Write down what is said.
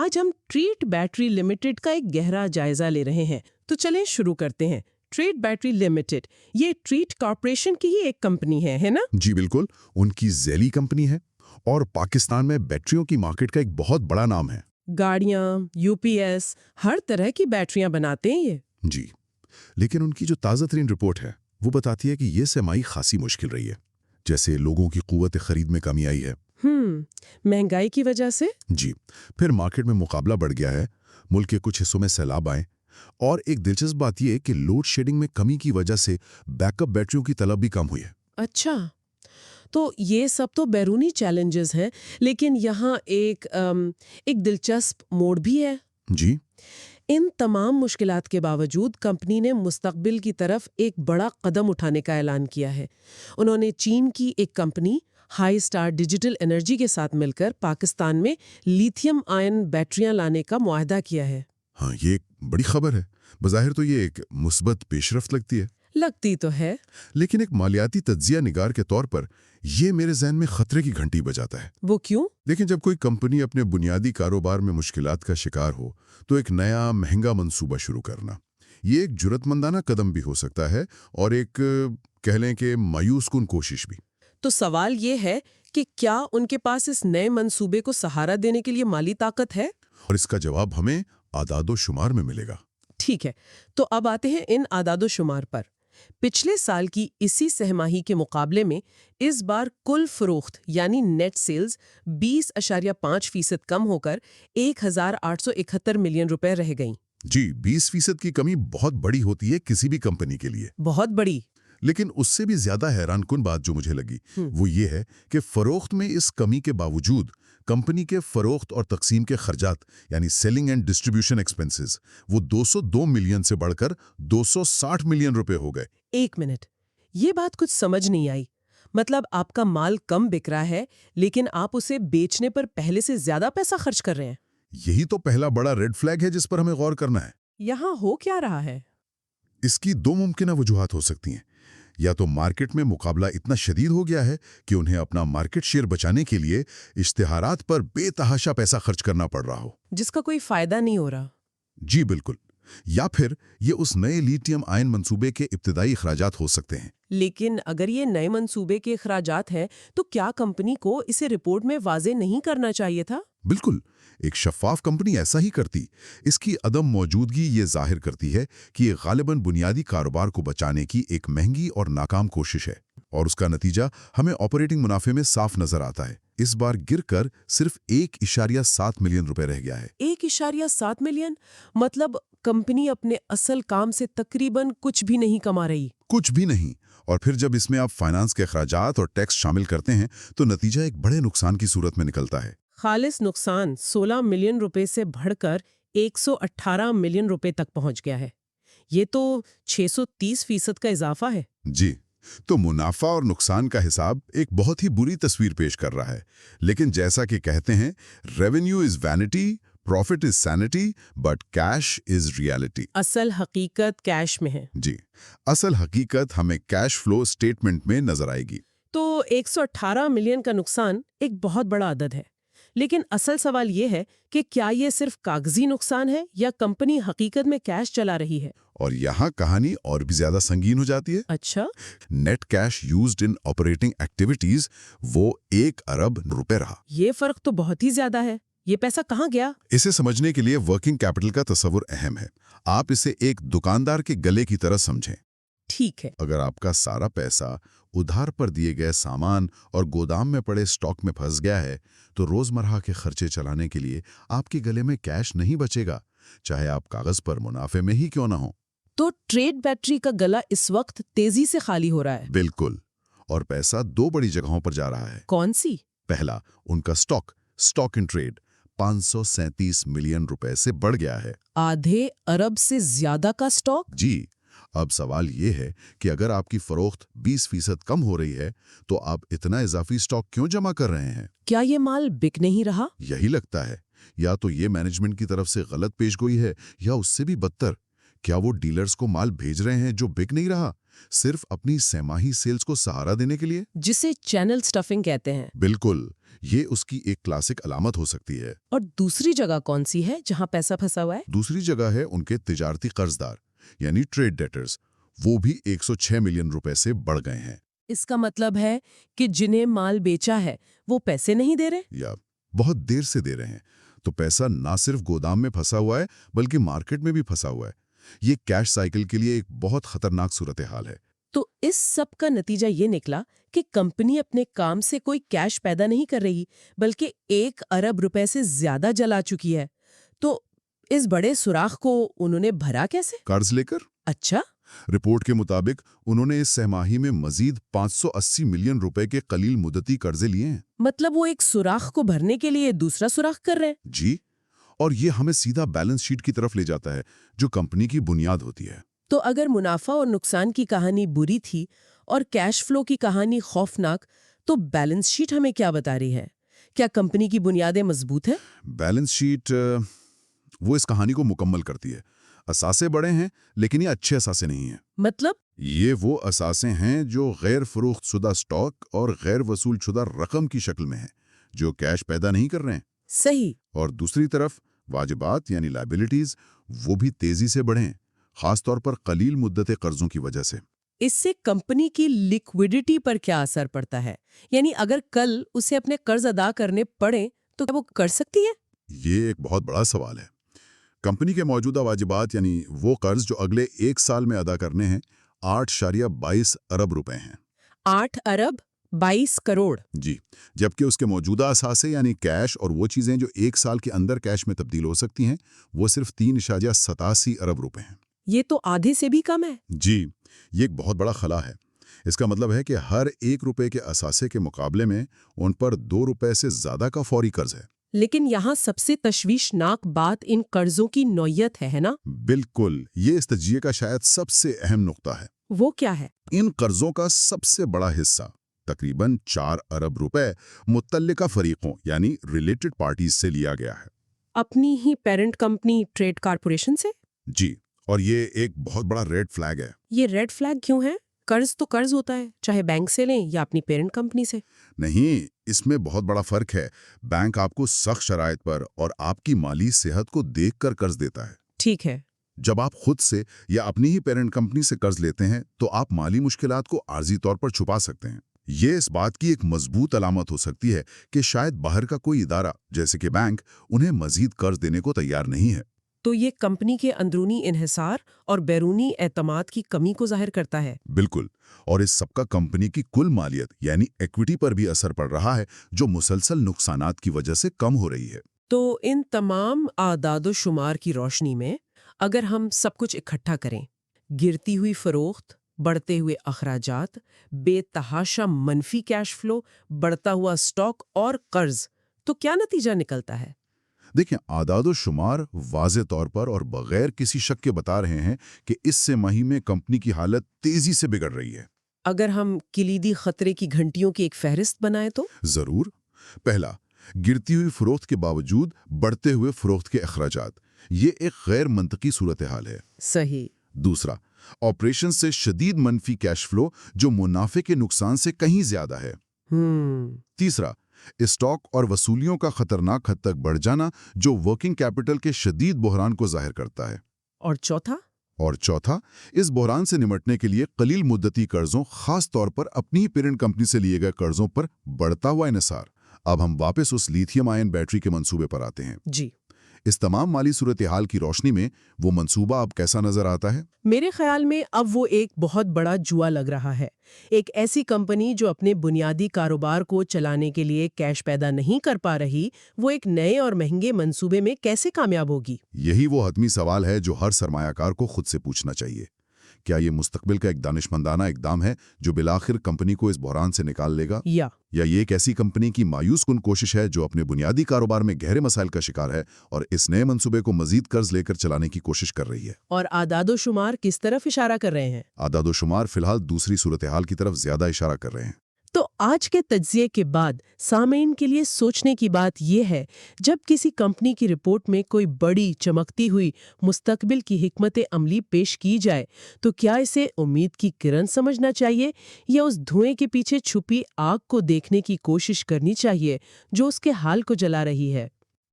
آج ہم treat battery limited کا ایک گہرا جائزہ لے رہے ہیں، تو چلیں شروع کرتے ہیں۔ ٹریٹ بیٹری لمیٹڈ یہ ٹریٹ کارپوریشن کی ہی ایک کمپنی ہے نا؟ جی بالکل، ان کی ذیلی کمپنی ہے اور پاکستان میں بیٹریوں کی مارکیٹ کا ایک بہت بڑا نام ہے۔ گاڑیاں، یو پی ایس، ہر طرح کی بیٹریاں بناتے ہیں یہ۔ جی، لیکن ان کی جو تازہ ترین رپورٹ ہے وہ بتاتی ہے کہ یہ سمائی خاصی مشکل رہی ہے، جیسے لوگوں کی قوت خرید میں کمی آئی ہے۔ مہنگائی کی وجہ سے؟ جی، پھر مارکیٹ میں مقابلہ بڑھ گیا ہے، ملک کے کچھ حصوں میں سیلاب آئے، اور ایک دلچسپ بات یہ ہے کہ لوڈ شیڈنگ میں کمی کی وجہ سے بیک اپ بیٹریوں کی طلب بھی کم ہوئی ہے۔ اچھا، تو یہ سب تو بیرونی چیلنجز ہیں، لیکن یہاں ایک دلچسپ موڑ بھی ہے۔ جی، ان تمام مشکلات کے باوجود کمپنی نے مستقبل کی طرف ایک بڑا قدم اٹھانے کا اعلان کیا ہے۔ انہوں نے چین کی ایک company high star digital energy کے ساتھ مل کر پاکستان میں لیتھیم آئن بیٹریاں لانے کا معاہدہ کیا ہے۔ ہاں، یہ ایک بڑی خبر ہے۔ بظاہر تو یہ ایک مثبت پیش رفت لگتی ہے، لیکن ایک مالیاتی تجزیہ نگار کے طور پر یہ میرے ذہن میں خطرے کی گھنٹی بجاتا ہے۔ وہ کیوں؟ لیکن جب کوئی کمپنی اپنے بنیادی کاروبار میں مشکلات کا شکار ہو تو ایک نیا مہنگا منصوبہ شروع کرنا یہ ایک جرأت مندانہ قدم بھی ہو سکتا ہے، اور ایک کہہ لیں کہ مایوس کن کوشش بھی۔ تو سوال یہ ہے کہ کیا ان کے پاس اس نئے منصوبے کو سہارا دینے کے لیے مالی طاقت ہے؟ اور اس کا جواب ہمیں اعداد و شمار میں ملے گا۔ ٹھیک ہے، تو اب آتے ہیں ان اعداد و شمار پر۔ پچھلے سال کی اسی سہ ماہی کے مقابلے میں اس بار کل فروخت یعنی نیٹ سیلز 20.5% کم ہو کر 1,871 ملین روپے رہ گئیں۔ جی، 20% کی کمی بہت بڑی ہوتی ہے کسی بھی کمپنی کے لیے، بہت بڑی۔ لیکن اس سے بھی زیادہ حیران کن بات جو مجھے لگی وہ یہ ہے کہ فروخت میں اس کمی کے باوجود کمپنی کے فروخت اور تقسیم کے خرچات یعنی سیلنگ اینڈ ڈسٹریبیوشن ایکسپنسز وہ 202 ملین سے بڑھ کر 260 ملین روپے ہو گئے۔ ایک منٹ، یہ بات کچھ سمجھ نہیں آئی۔ مطلب آپ کا مال کم بک رہا ہے لیکن آپ اسے بیچنے پر پہلے سے زیادہ پیسہ خرچ کر رہے ہیں۔ یہی تو پہلا بڑا ریڈ فلیگ ہے جس پر ہمیں غور کرنا ہے۔ یہاں ہو کیا رہا ہے؟ اس کی دو ممکنہ وجوہات ہو سکتی ہیں۔ یا تو مارکیٹ میں مقابلہ اتنا شدید ہو گیا ہے کہ انہیں اپنا مارکیٹ شیئر بچانے کے لیے اشتہارات پر بے تحاشا پیسہ خرچ کرنا پڑ رہا ہو، جس کا کوئی فائدہ نہیں ہو رہا۔ جی بالکل، یا پھر یہ اس نئے لیتھیم آئن منصوبے کے ابتدائی اخراجات ہو سکتے ہیں۔ لیکن اگر یہ نئے منصوبے کے اخراجات ہیں تو کیا کمپنی کو اسے رپورٹ میں واضح نہیں کرنا چاہیے تھا؟ بالکل، ایک شفاف کمپنی ایسا ہی کرتی۔ اس کی عدم موجودگی یہ ظاہر کرتی ہے کہ یہ غالباً بنیادی کاروبار کو بچانے کی ایک مہنگی اور ناکام کوشش ہے، اور اس کا نتیجہ ہمیں آپریٹنگ منافع میں صاف نظر آتا ہے۔ اس بار گر کر صرف 1.7 ملین روپے رہ گیا ہے۔ 1.7 ملین؟ مطلب کمپنی اپنے اصل کام سے تقریباً کچھ بھی نہیں کما رہی۔ کچھ بھی نہیں، اور پھر جب اس میں آپ فائنانس کے اخراجات اور ٹیکس شامل کرتے ہیں تو نتیجہ ایک بڑے نقصان کی صورت میں نکلتا ہے۔ خالص نقصان 16 ملین روپے سے بڑھ کر 118 ملین روپے تک پہنچ گیا ہے۔ یہ تو 630% کا اضافہ ہے۔ جی، تو منافع اور نقصان کا حساب ایک بہت ہی بری تصویر پیش کر رہا ہے، لیکن جیسا کہ کہتے ہیں revenue is vanity, profit is sanity, but cash is reality. اصل حقیقت کیش میں ہے۔ جی، اصل حقیقت ہمیں کیش فلو سٹیٹمنٹ میں نظر آئے گی۔ تو 118 ملین کا نقصان ایک بہت بڑا عدد ہے، لیکن اصل سوال یہ ہے کہ کیا یہ صرف کاغذی نقصان ہے یا کمپنی حقیقت میں کیش چلا رہی ہے؟ اور یہاں کہانی اور بھی زیادہ سنگین ہو جاتی ہے۔ اچھا، net cash used in operating activities وہ 1 ارب روپے رہا۔ یہ فرق تو بہت ہی زیادہ ہے۔ یہ پیسہ کہاں گیا؟ اسے سمجھنے کے لیے ورکنگ کیپٹل کا تصور اہم ہے۔ آپ اسے ایک دکاندار کے گلے کی طرح سمجھیں۔ ٹھیک ہے۔ اگر آپ کا سارا پیسہ ادھار پر دیے گئے سامان اور گودام میں پڑے سٹاک میں پھنس گیا ہے تو روزمرہ کے خرچے چلانے کے لیے آپ کے گلے میں کیش نہیں بچے گا، چاہے آپ کاغذ پر منافع میں ہی کیوں نہ ہو۔ تو ٹریڈ بیٹری کا گلا اس وقت تیزی سے خالی ہو رہا ہے۔ بالکل، اور پیسہ 2 بڑی جگہوں پر جا رہا ہے۔ کون سی؟ پہلا، ان کا سٹاک ان ٹریڈ 537 ملین روپے سے بڑھ گیا ہے۔ آدھے ارب سے زیادہ کا سٹاک؟ جی، اب سوال یہ ہے کہ اگر آپ کی فروخت 20% کم ہو رہی ہے تو آپ اتنا اضافی سٹاک کیوں جمع کر رہے ہیں؟ کیا یہ مال بک نہیں رہا؟ یہی لگتا ہے، یا تو یہ مینجمنٹ کی طرف سے غلط پیش گوئی ہے، یا اس سے بھی بدتر، کیا وہ ڈیلرز کو مال بھیج رہے ہیں جو بک نہیں رہا، सिर्फ अपनी सहमाही सेल्स को सहारा देने के लिए? जिसे चैनल स्टफिंग कहते हैं। बिल्कुल, ये उसकी एक क्लासिक अलामत हो सकती है। और दूसरी जगह कौन सी है जहां पैसा फंसा हुआ है? दूसरी जगह है उनके तिजारती कर्जदार यानी ट्रेड डेटर्स। वो भी 106 मिलियन रुपए से बढ़ गए हैं। इसका मतलब है कि जिन्हें माल बेचा है वो पैसे नहीं दे रहे? या बहुत देर से दे रहे हैं। तो पैसा ना सिर्फ गोदाम में फंसा हुआ है बल्कि मार्केट में भी फंसा हुआ है। ये कैश साइकिल के लिए एक बहुत खतरनाक सूरत हाल है। तो इस सब का नतीजा ये निकला कि कंपनी अपने काम से कोई कैश पैदा नहीं कर रही, बल्कि 1 अरब रुपए से ज्यादा जला चुकी है। तो इस बड़े सुराख को उन्होंने भरा कैसे? कर्ज लेकर। अच्छा, रिपोर्ट के मुताबिक उन्होंने इस सहमाही में मजीद 580 मिलियन रुपए के कलील मुद्दती कर्जे लिए हैं। मतलब वो एक सुराख को भरने के लिए दूसरा सुराख कर रहे हैं। जी, और ये हमें सीधा बैलेंस शीट की तरफ ले जाता है, जो कंपनी की बुनियाद होती है। तो अगर मुनाफा और नुकसान की कहानी बुरी थी और कैश फ्लो की कहानी खौफनाक, तो बैलेंस शीट हमें क्या बता रही है? क्या कंपनी की बुनियादें मजबूत है? बैलेंस शीट वो इस कहानी को मुकम्मल करती है। असासे बड़े हैं, लेकिन ये अच्छे असासे नहीं हैं। मतलब ये वो असासे हैं जो गैर फरोख्त शुदा स्टॉक और गैर वसूल शुदा रकम की शक्ल में है, जो कैश पैदा नहीं कर रहे हैं। सही। और दूसरी तरफ वाजिबात यानी लायबिलिटीज, वो भी तेजी से बढ़े, खासतौर पर कलील मुद्दते कर्जों की वजह से। इससे कंपनी की लिक्विडिटी पर क्या असर पड़ता है? यानी अगर कल उसे अपने कर्ज अदा करने पड़े तो क्या वो कर सकती है? ये एक बहुत बड़ा सवाल है। कंपनी के मौजूदा वाजिबात यानी वो कर्ज जो अगले 1 साल में अदा करने हैं 8.22 अरब रुपए हैं। 8 अरब 22 करोड़। जी, जबकि उसके मौजूदा असासे यानी कैश और वो चीजें जो 1 साल के अंदर कैश में तब्दील हो सकती हैं, वो सिर्फ 3.87 अरब रुपए हैं। ये तो आधे से भी कम है। जी, ये एक बहुत बड़ा खला है। इसका मतलब है कि हर 1 रुपए के असासे के मुकाबले में उन पर 2 रुपए से ज्यादा का फौरी कर्ज है। लेकिन यहाँ सबसे तशवीशनाक बात इन कर्जों की नौयत है ना? बिल्कुल, ये इस तजिए का शायद सबसे अहम नुक्ता है। वो क्या है? इन कर्जों का सबसे बड़ा हिस्सा, तकरीबन 4 अरब रुपए, मुत्तल्लिका फरीकों यानी रिलेटेड पार्टीज से लिया गया है। अपनी ही पेरेंट कंपनी ट्रेड कारपोरेशन से? जी, और ये एक बहुत बड़ा रेड फ्लैग है। ये रेड फ्लैग क्यों है? कर्ज तो कर्ज होता है, चाहे बैंक से लें या अपनी पेरेंट कंपनी से। नहीं, इसमें बहुत बड़ा फर्क है। बैंक आपको सख्त शराइत पर और आपकी माली सेहत को देखकर कर्ज देता है। ठीक है। जब आप खुद से या अपनी ही पेरेंट कंपनी से कर्ज लेते हैं तो आप माली मुश्किलात को आर्जी तौर पर छुपा सकते हैं। ये इस बात की एक मजबूत अलामत हो सकती है कि शायद बाहर का कोई इदारा जैसे कि बैंक उन्हें मजीद कर्ज देने को तैयार नहीं है। तो ये कंपनी के अंदरूनी इन्हिसार और बैरूनी एतमाद की कमी को जाहिर करता है। बिल्कुल, और इस सबका कंपनी की कुल मालियत यानी इक्विटी पर भी असर पड़ रहा है, जो मुसलसल नुकसानात की वजह से कम हो रही है। तो इन तमाम आदादो शुमार की रोशनी में अगर हम सब कुछ इकट्ठा करें, गिरती हुई फरोख्त, बढ़ते हुए अखराजात, बेतहाशा मनफी कैश फ्लो, बढ़ता हुआ स्टॉक और कर्ज, तो क्या नतीजा निकलता है? देखिए, आदादो शुमार वाज़े तौर पर और बगैर किसी शक के बता रहे हैं कि इस तिमाही में कंपनी की हालत तेजी से बिगड़ रही है। अगर हम किलीदी खतरे की घंटियों की एक फहरिस्त बनाएं तो? जरूर। पहला, गिरती हुई फरोख्त के बावजूद बढ़ते हुए फरोख्त के अखराजात, ये एक गैर मंतकी सूरत हाल है। सही। दूसरा, ऑपरेशन से शदीद मनफी कैश फ्लो जो मुनाफे के नुकसान से कहीं ज्यादा है। तीसरा, स्टॉक और वसूलियों का खतरनाक हद तक बढ़ जाना जो वर्किंग कैपिटल के शदीद बहरान को जाहिर करता है। और चौथा, इस बहरान से निमटने के लिए कलील मुद्दती कर्जों, खास तौर पर अपनी ही पेरेंट कंपनी से लिए गए कर्जों पर बढ़ता हुआ इन्हिसार। अब हम वापस उस लिथियम आयन बैटरी के मंसूबे पर आते हैं। जी। इस तमाम माली सूरत हाल की रोशनी में वो मंसूबा अब कैसा नजर आता है? मेरे ख्याल में अब वो एक बहुत बड़ा जुआ लग रहा है। एक ऐसी कंपनी जो अपने बुनियादी कारोबार को चलाने के लिए कैश पैदा नहीं कर पा रही, वो एक नए और महंगे मंसूबे में कैसे कामयाब होगी? यही वो हतमी सवाल है जो हर सरमायाकार को खुद से पूछना चाहिए। क्या ये मुस्तकबिल का एक दानिशमंदाना इकदाम है जो बिलाखिर कंपनी को इस बहरान से निकाल लेगा, या ये एक ऐसी कंपनी की मायूस कुन कोशिश है जो अपने बुनियादी कारोबार में गहरे मसाइल का शिकार है और इस नए मंसूबे को मजीद कर्ज लेकर चलाने की कोशिश कर रही है? और आदादो शुमार किस तरफ इशारा कर रहे हैं? आदादो शुमार फिलहाल दूसरी सूरत हाल की तरफ ज्यादा इशारा कर रहे हैं। तो آج کے تجزیے کے بعد سامعین کے لیے سوچنے کی بات یہ ہے، جب کسی کمپنی کی رپورٹ میں کوئی بڑی چمکتی ہوئی مستقبل کی حکمت عملی پیش کی جائے تو کیا اسے امید کی کرن سمجھنا چاہیے یا اس دھوئیں کے پیچھے چھپی آگ کو دیکھنے کی کوشش کرنی چاہیے جو اس کے حال کو جلا رہی ہے؟